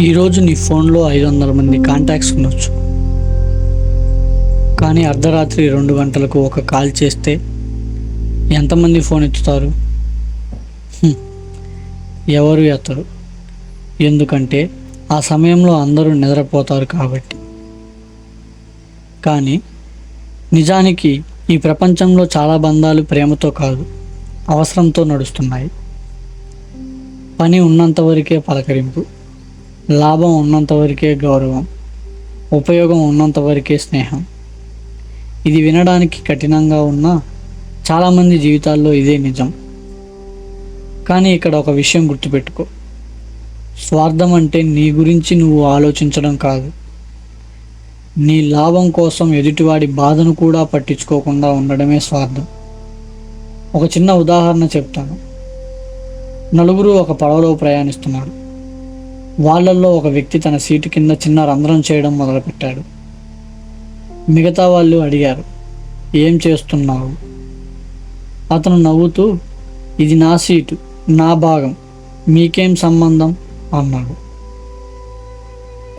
ఈరోజు నీ ఫోన్లో 500 మంది కాంటాక్ట్స్ ఉండొచ్చు, కానీ అర్ధరాత్రి 2 గంటలకు ఒక కాల్ చేస్తే ఎంతమంది ఫోన్ ఎత్తుతారు? హ్మ్, ఎవరు ఎత్తరు. ఎందుకంటే ఆ సమయంలో అందరూ నిద్రపోతారు కాబట్టి. కానీ నిజానికి ఈ ప్రపంచంలో చాలా బంధాలు ప్రేమతో కాదు, అవసరంతో నడుస్తున్నాయి. పని ఉన్నంత వరకే పలకరింపు, లాభం ఉన్నంత వరకే గౌరవం, ఉపయోగం ఉన్నంత వరకే స్నేహం. ఇది వినడానికి కఠినంగా ఉన్నా చాలామంది జీవితాల్లో ఇదే నిజం. కానీ ఇక్కడ ఒక విషయం గుర్తుపెట్టుకో, స్వార్థం అంటే నీ గురించి నువ్వు ఆలోచించడం కాదు, నీ లాభం కోసం ఎదుటివాడి బాధను కూడా పట్టించుకోకుండా ఉండడమే స్వార్థం. ఒక చిన్న ఉదాహరణ చెప్తాను. నలుగురు ఒక పడవలో ప్రయాణిస్తున్నారు. వాళ్ళల్లో ఒక వ్యక్తి తన సీటు కింద చిన్న రంధ్రం చేయడం మొదలుపెట్టాడు. మిగతా వాళ్ళు అడిగారు, ఏం చేస్తున్నావు? అతను నవ్వుతూ, ఇది నా సీటు, నా భాగం, మీకేం సంబంధం అన్నాడు.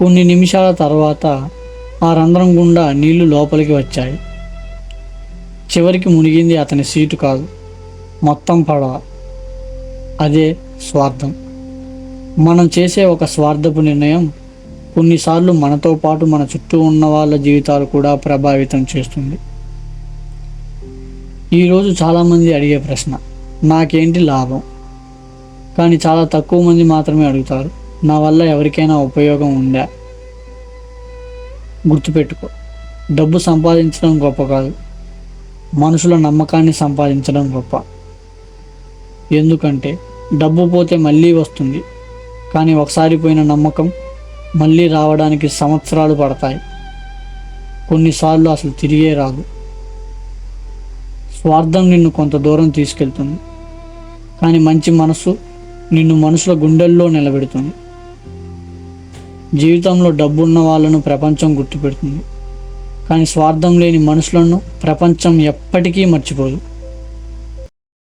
కొన్ని నిమిషాల తర్వాత ఆ రంధ్రం గుండా నీళ్లు లోపలికి వచ్చాయి. చివరికి మునిగింది అతని సీటు కాదు, మొత్తం పడవ. అదే స్వార్థం. మనం చేసే ఒక స్వార్థపు నిర్ణయం కొన్నిసార్లు మనతో పాటు మన చుట్టూ ఉన్న వాళ్ళ జీవితాలు కూడా ప్రభావితం చేస్తుంది. ఈరోజు చాలామంది అడిగే ప్రశ్న, నాకేంటి లాభం? కానీ చాలా తక్కువ మంది మాత్రమే అడుగుతారు, నా వల్ల ఎవరికైనా ఉపయోగం ఉందా? గుర్తుపెట్టుకో, డబ్బు సంపాదించడం గొప్ప కాదు, మనుషుల నమ్మకాన్ని సంపాదించడం గొప్ప. ఎందుకంటే డబ్బు పోతే మళ్ళీ వస్తుంది, కానీ ఒకసారి పోయిన నమ్మకం మళ్ళీ రావడానికి సంవత్సరాలు పడతాయి, కొన్నిసార్లు అసలు తిరిగే రాదు. స్వార్థం నిన్ను కొంత దూరం తీసుకెళ్తుంది, కానీ మంచి మనసు నిన్ను మనుషుల గుండెల్లో నిలబెడుతుంది. జీవితంలో డబ్బున్న వాళ్ళను ప్రపంచం గుర్తుపెడుతుంది, కానీ స్వార్థం లేని మనుషులను ప్రపంచం ఎప్పటికీ మర్చిపోదు.